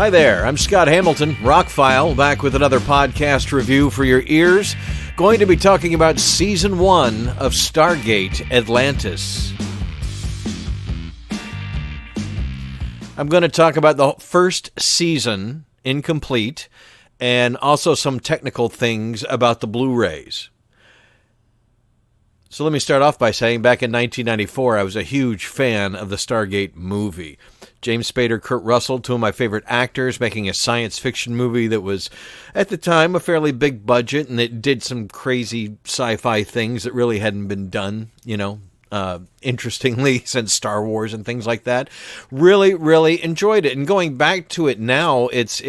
Hi there, I'm Scott Hamilton, ROCKFILE, back with another podcast review for your ears. Going to be talking about Season 1 of STARGATE Atlantis. I'm going to talk about the first season, incomplete, and also some technical things about the Blu-rays. So let me start off by saying back in 1994, I was a huge fan of the Stargate movie. James Spader, Kurt Russell, two of my favorite actors, making a science fiction movie that was, at the time, a fairly big budget, and it did some crazy sci-fi things that really hadn't been done, interestingly, since Star Wars and things like that. Really, really enjoyed it. And going back to it now, it's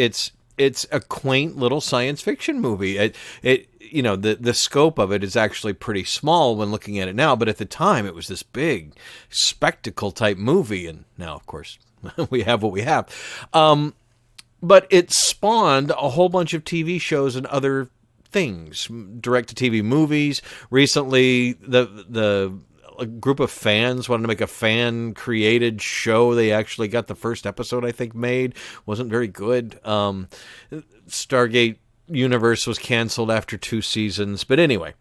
a quaint little science fiction movie. The scope of it is actually pretty small when looking at it now, but at the time it was this big spectacle type movie, and now, of course, we have what we have. But it spawned a whole bunch of TV shows and other things, direct-to-TV movies. Recently, a group of fans wanted to make a fan-created show. They actually got the first episode, I think, made. Wasn't very good. Stargate Universe was canceled after 2 seasons. But anyway,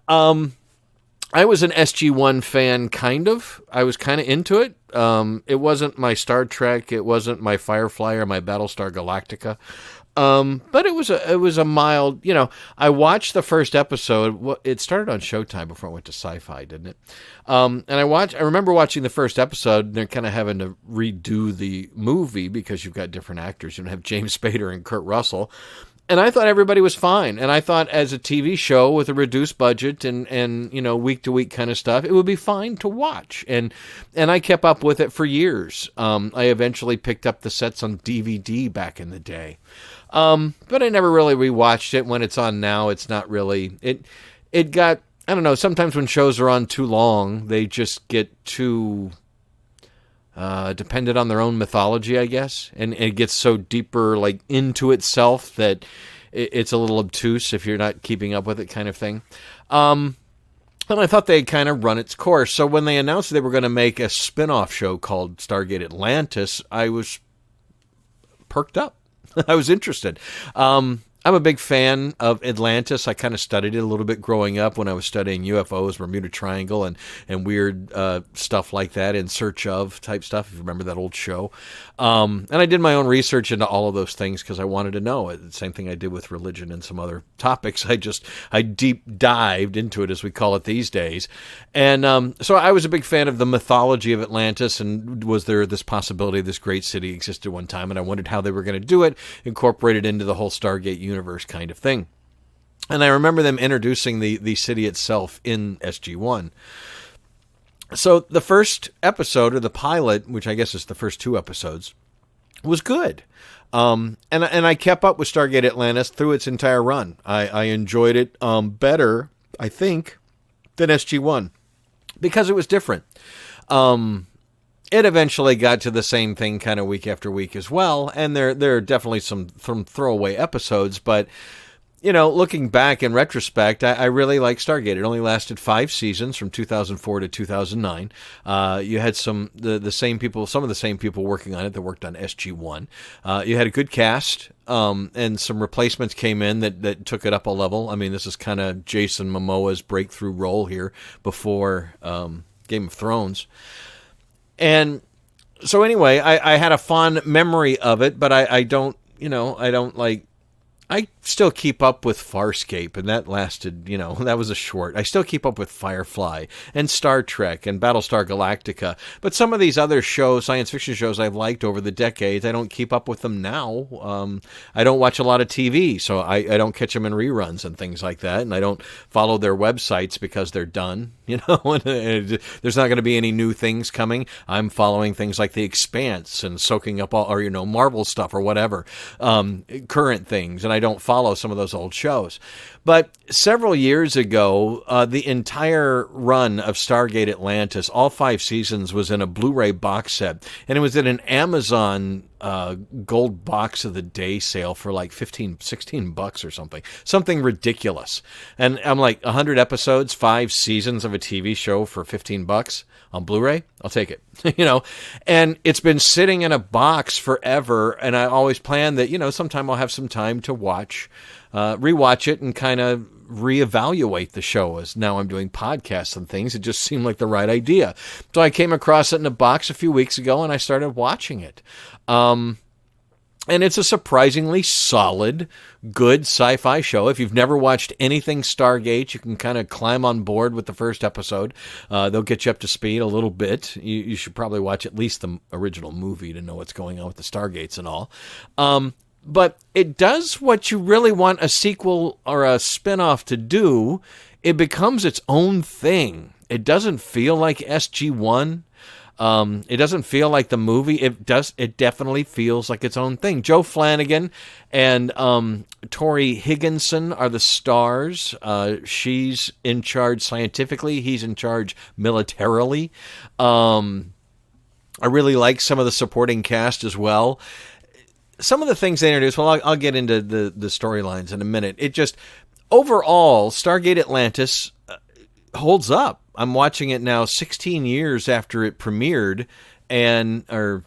I was an SG-1 fan, kind of. I was kind of into it. It wasn't my Star Trek. It wasn't my Firefly or my Battlestar Galactica. But it was a mild, I watched the first episode. It started on Showtime before I went to Sci-Fi, didn't it? And I remember watching the first episode, and they're kind of having to redo the movie because you've got different actors. You don't have James Spader and Kurt Russell. And I thought everybody was fine. And I thought as a TV show with a reduced budget and week-to-week kind of stuff, it would be fine to watch. And I kept up with it for years. I eventually picked up the sets on DVD back in the day. But I never really rewatched it. When it's on now, it's not really... It got... I don't know, sometimes when shows are on too long, they just get too... dependent on their own mythology, I guess, and it gets so deeper, like, into itself that it's a little obtuse if you're not keeping up with it, kind of thing. And I thought they'd kind of run its course. So when they announced they were going to make a spinoff show called Stargate Atlantis, I was perked up. I was interested. I'm a big fan of Atlantis. I kind of studied it a little bit growing up when I was studying UFOs, Bermuda Triangle, and weird stuff like that, In Search Of type stuff, if you remember that old show. And I did my own research into all of those things because I wanted to know it. The same thing I did with religion and some other topics. I deep dived into it, as we call it these days. And so I was a big fan of the mythology of Atlantis, and was there this possibility this great city existed one time, and I wondered how they were going to do it, incorporate it into the whole Stargate universe kind of thing. And I remember them introducing the city itself in SG-1. So the first episode, or the pilot, which I guess is the first 2 episodes, was good. And I kept up with Stargate Atlantis through its entire run. I enjoyed it better, I think, than SG-1 because it was different. It eventually got to the same thing kind of week after week as well, and there are definitely some throwaway episodes, but, looking back in retrospect, I really like Stargate. It only lasted 5 seasons from 2004 to 2009. You had some of the same people working on it that worked on SG-1. You had a good cast, and some replacements came in that took it up a level. I mean, this is kind of Jason Momoa's breakthrough role here before Game of Thrones. And so anyway, I had a fond memory of it, but I still keep up with Farscape, and that lasted, that was a short. I still keep up with Firefly and Star Trek and Battlestar Galactica. But some of these other shows, science fiction shows I've liked over the decades, I don't keep up with them now. I don't watch a lot of TV, so I don't catch them in reruns and things like that. And I don't follow their websites because they're done. There's not going to be any new things coming. I'm following things like The Expanse and soaking up all, or, Marvel stuff or whatever, current things. And I don't follow some of those old shows. But several years ago, the entire run of Stargate Atlantis, all 5 seasons, was in a Blu-ray box set. And it was in an Amazon gold box of the day sale for like $16 or something ridiculous. And I'm like, 100 episodes, 5 seasons of a TV show for $15 on Blu-ray. I'll take it, and it's been sitting in a box forever. And I always plan that, sometime I'll have some time to rewatch it and kind of reevaluate the show. As now I'm doing podcasts and things, it just seemed like the right idea. So I came across it in a box a few weeks ago and I started watching it. And it's a surprisingly solid, good sci-fi show. If you've never watched anything Stargate, you can kind of climb on board with the first episode. They'll get you up to speed a little bit. You should probably watch at least the original movie to know what's going on with the Stargates and all. But it does what you really want a sequel or a spinoff to do. It becomes its own thing. It doesn't feel like SG-1. It doesn't feel like the movie. It definitely feels like its own thing. Joe Flanagan and Tori Higginson are the stars. She's in charge scientifically. He's in charge militarily. I really like some of the supporting cast as well. Some of the things they introduced, well, I'll get into the storylines in a minute. It just, overall, Stargate Atlantis holds up. I'm watching it now 16 years after it premiered, or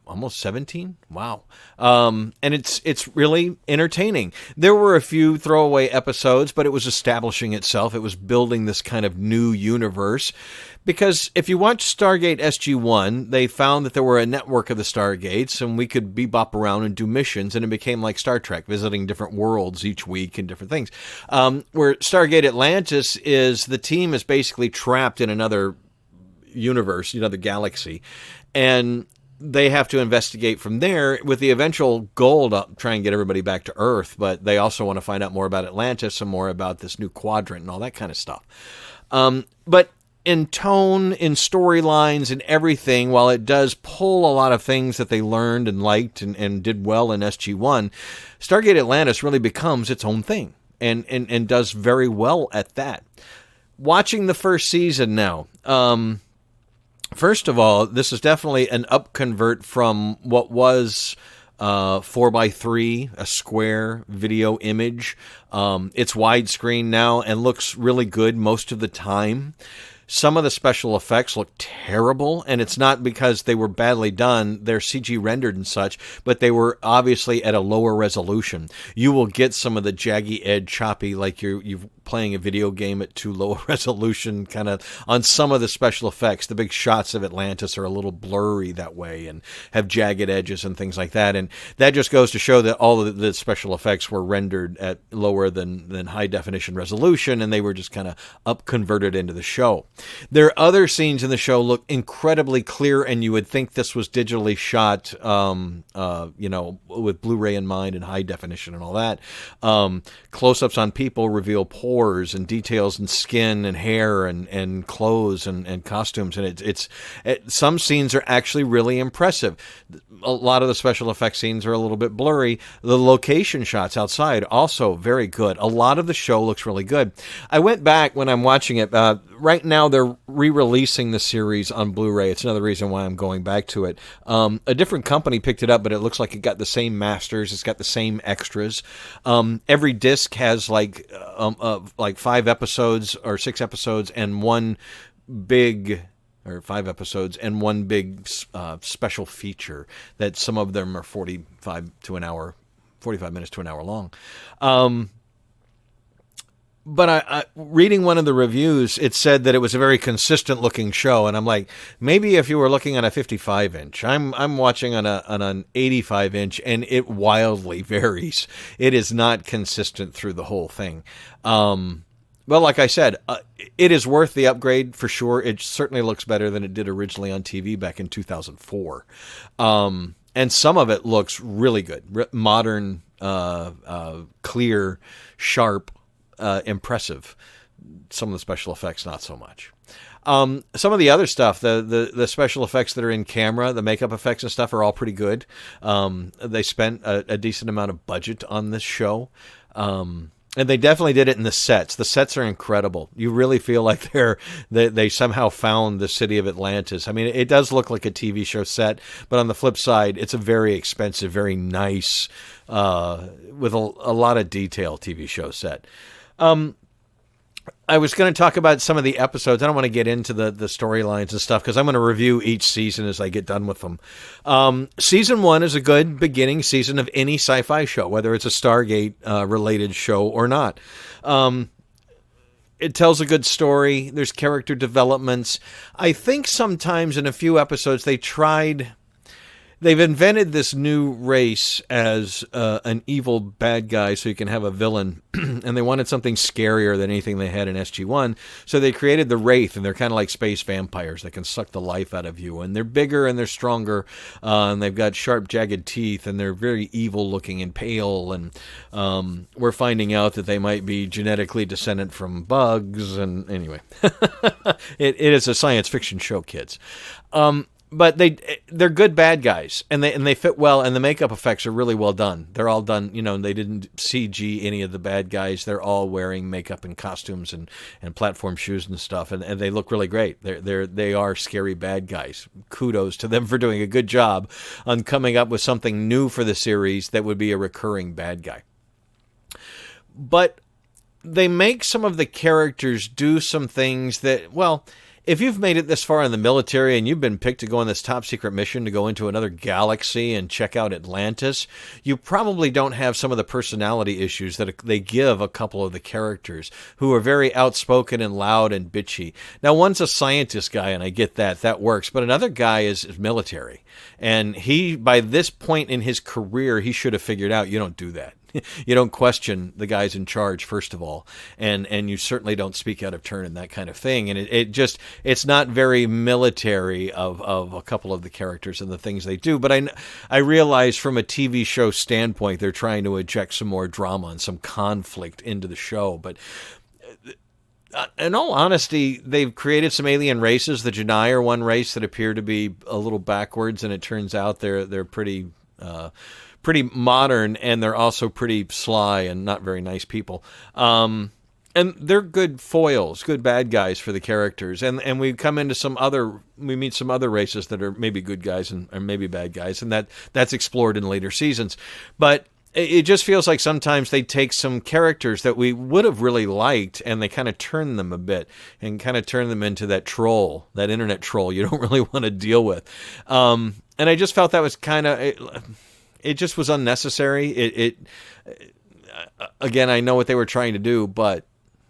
almost 17. Wow. And it's really entertaining. There were a few throwaway episodes, but it was establishing itself. It was building this kind of new universe. Because if you watch Stargate SG-1, they found that there were a network of the Stargates, and we could bebop around and do missions, and it became like Star Trek, visiting different worlds each week and different things. Where Stargate Atlantis is, the team is basically trapped in another universe, another galaxy, and they have to investigate from there with the eventual goal to try and get everybody back to Earth, but they also want to find out more about Atlantis and more about this new quadrant and all that kind of stuff. But in tone, in storylines, and everything, while it does pull a lot of things that they learned and liked and did well in SG-1, Stargate Atlantis really becomes its own thing and does very well at that. Watching the first season now, first of all, this is definitely an upconvert from what was 4:3, a square video image. It's widescreen now and looks really good most of the time. Some of the special effects look terrible, and it's not because they were badly done. They're CG rendered and such, but they were obviously at a lower resolution. You will get some of the jaggy edge choppy, like you're playing a video game at too low a resolution, kind of on some of the special effects. The big shots of Atlantis are a little blurry that way and have jagged edges and things like that. And that just goes to show that all of the special effects were rendered at lower than high definition resolution, and they were just kind of up converted into the show. There are other scenes in the show look incredibly clear, and you would think this was digitally shot, with Blu-ray in mind and high definition and all that. Close-ups on people reveal pores and details in skin and hair and clothes and costumes, and some scenes are actually really impressive. A lot of the special effects scenes are a little bit blurry. The location shots outside also very good. A lot of the show looks really good. I went back when I'm watching it. Right now they're re-releasing the series on Blu-ray. It's another reason why I'm going back to it. A different company picked it up, but it looks like it got the same masters. It's got the same extras. Every disc has like 5 episodes or 6 episodes and one big... or 5 episodes and one big special feature that some of them are 45 minutes to an hour long. But I reading one of the reviews, it said that it was a very consistent looking show, and I'm like, maybe if you were looking on a 55-inch, I'm watching on an 85-inch, and it wildly varies. It is not consistent through the whole thing. Well, like I said, it is worth the upgrade for sure. It certainly looks better than it did originally on TV back in 2004. And some of it looks really good. Modern, clear, sharp, impressive. Some of the special effects, not so much. Some of the other stuff, the special effects that are in camera, the makeup effects and stuff are all pretty good. They spent a decent amount of budget on this show. And they definitely did it in the sets. The sets are incredible. You really feel like they somehow found the city of Atlantis. I mean, it does look like a TV show set, but on the flip side, it's a very expensive, very nice, with a lot of detail TV show set. I was going to talk about some of the episodes. I don't want to get into the storylines and stuff because I'm going to review each season as I get done with them. Season 1 is a good beginning season of any sci-fi show, whether it's a Stargate related show or not. It tells a good story. There's character developments. I think sometimes in a few episodes they've invented this new race as an evil bad guy so you can have a villain, and they wanted something scarier than anything they had in SG-1, so they created the Wraith, and they're kind of like space vampires that can suck the life out of you, and they're bigger and they're stronger, and they've got sharp, jagged teeth, and they're very evil-looking and pale, and we're finding out that they might be genetically descendant from bugs, and anyway. It is a science fiction show, kids. But they're good bad guys, and they fit well, and the makeup effects are really well done. They're all done, they didn't CG any of the bad guys. They're all wearing makeup and costumes and platform shoes and stuff, and they look really great. They are scary bad guys. Kudos to them for doing a good job on coming up with something new for the series that would be a recurring bad guy. But they make some of the characters do some things that, well, if you've made it this far in the military and you've been picked to go on this top secret mission to go into another galaxy and check out Atlantis, you probably don't have some of the personality issues that they give a couple of the characters who are very outspoken and loud and bitchy. Now, one's a scientist guy, and I get that works, but another guy is military. And he, by this point in his career, he should have figured out you don't do that. You don't question the guys in charge, first of all, and you certainly don't speak out of turn and that kind of thing. And it's not very military of a couple of the characters and the things they do. But I realize from a TV show standpoint, they're trying to inject some more drama and some conflict into the show. But in all honesty, they've created some alien races. The Janai are one race that appear to be a little backwards, and it turns out they're pretty modern, and they're also pretty sly and not very nice people. And they're good foils, good bad guys for the characters. And we come into we meet some other races that are maybe good guys and maybe bad guys, and that's explored in later seasons. But it just feels like sometimes they take some characters that we would have really liked, and they kind of turn them a bit and kind of turn them into that troll, that internet troll you don't really want to deal with. And I just felt that was kind of... It just was unnecessary. Again, I know what they were trying to do, but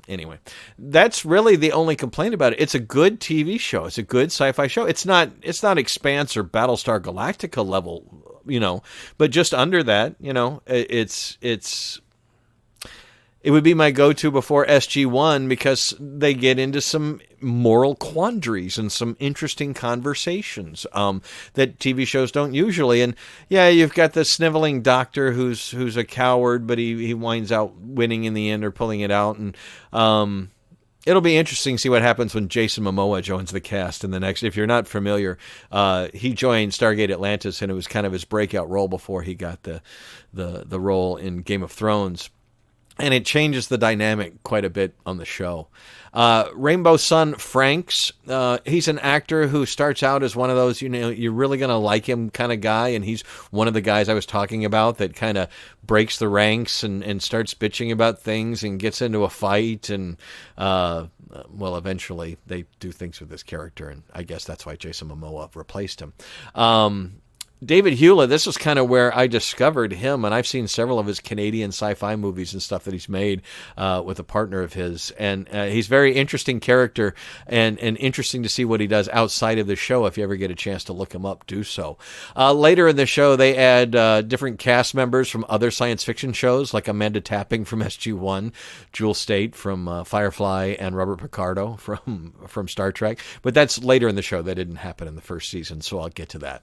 anyway, that's really the only complaint about it. It's a good TV show. It's a good sci-fi show. It's not Expanse or Battlestar Galactica level, but just under that, it would be my go-to before SG-1 because they get into some moral quandaries and some interesting conversations that TV shows don't usually. And yeah, you've got the sniveling doctor who's a coward, but he winds out winning in the end or pulling it out. And it'll be interesting to see what happens when Jason Momoa joins the cast in the next. If you're not familiar, he joined Stargate Atlantis, and it was kind of his breakout role before he got the role in Game of Thrones. And it changes the dynamic quite a bit on the show. Rainbow Sun Franks, he's an actor who starts out as one of those, you're really going to like him kind of guy. And he's one of the guys I was talking about that kind of breaks the ranks and starts bitching about things and gets into a fight. And, eventually they do things with this character. And I guess that's why Jason Momoa replaced him. David Hewlett, this is kind of where I discovered him, and I've seen several of his Canadian sci-fi movies and stuff that he's made with a partner of his, and he's a very interesting character, and interesting to see what he does outside of the show. If you ever get a chance to look him up, do so. Later in the show, they add different cast members from other science fiction shows, like Amanda Tapping from SG-1, Jewel Staite from Firefly, and Robert Picardo from Star Trek, but that's later in the show. That didn't happen in the first season, so I'll get to that.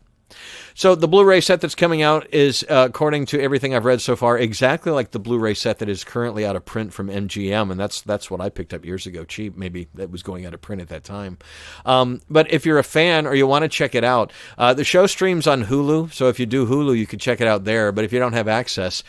So the Blu-ray set that's coming out is, according to everything I've read so far, exactly like the Blu-ray set that is currently out of print from MGM, and that's what I picked up years ago, cheap. Maybe that was going out of print at that time. But if you're a fan or you want to check it out, the show streams on Hulu, so if you do Hulu, you can check it out there. But if you don't have access,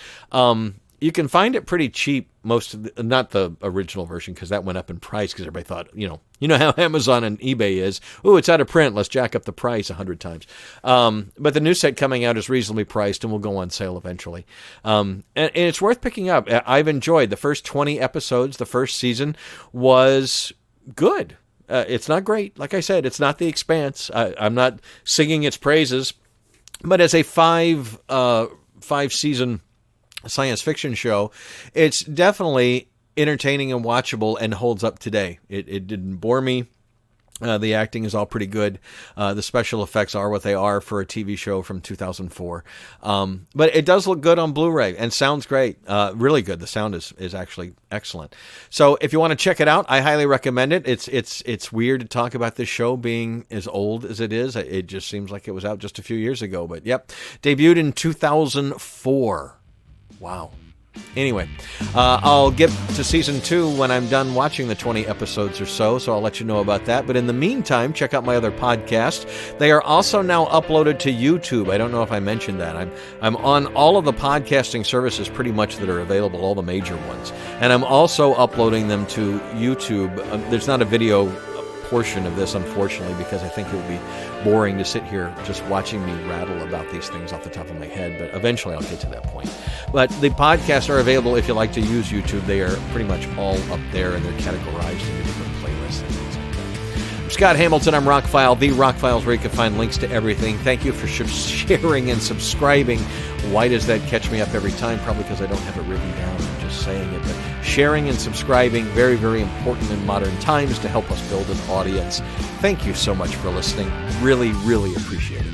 You can find it pretty cheap. Not the original version, because that went up in price because everybody thought, you know how Amazon and eBay is. Oh, it's out of print. Let's jack up the price 100 times. But the new set coming out is reasonably priced and will go on sale eventually. And it's worth picking up. I've enjoyed the first 20 episodes. The first season was good. It's not great. Like I said, it's not The Expanse. I'm not singing its praises. But as a five season science fiction show, it's definitely entertaining and watchable and holds up today. It didn't bore me. The acting is all pretty good. The special effects are what they are for a TV show from 2004. But it does look good on Blu-ray and sounds great. Really good. The sound is actually excellent. So if you want to check it out, I highly recommend it. It's weird to talk about this show being as old as it is. It just seems like it was out just a few years ago. But yep, debuted in 2004. Wow. Anyway, I'll get to season 2 when I'm done watching the 20 episodes or so I'll let you know about that. But in the meantime, check out my other podcasts. They are also now uploaded to YouTube. I don't know if I mentioned that. I'm on all of the podcasting services pretty much that are available, all the major ones. And I'm also uploading them to YouTube. There's not a video portion of this, unfortunately, because I think it would be boring to sit here just watching me rattle about these things off the top of my head, but eventually I'll get to that point. But the podcasts are available if you like to use YouTube. They are pretty much all up there, and they're categorized into different playlists and things like that. I'm Scott Hamilton. I'm ROCKFILE, the ROCKFILE's, where you can find links to everything. Thank you for sharing and subscribing. Why does that catch me up every time? Probably because I don't have it written down. I'm just saying it. But sharing and subscribing, very, very important in modern times to help us build an audience. Thank you so much for listening. Really, really appreciate it.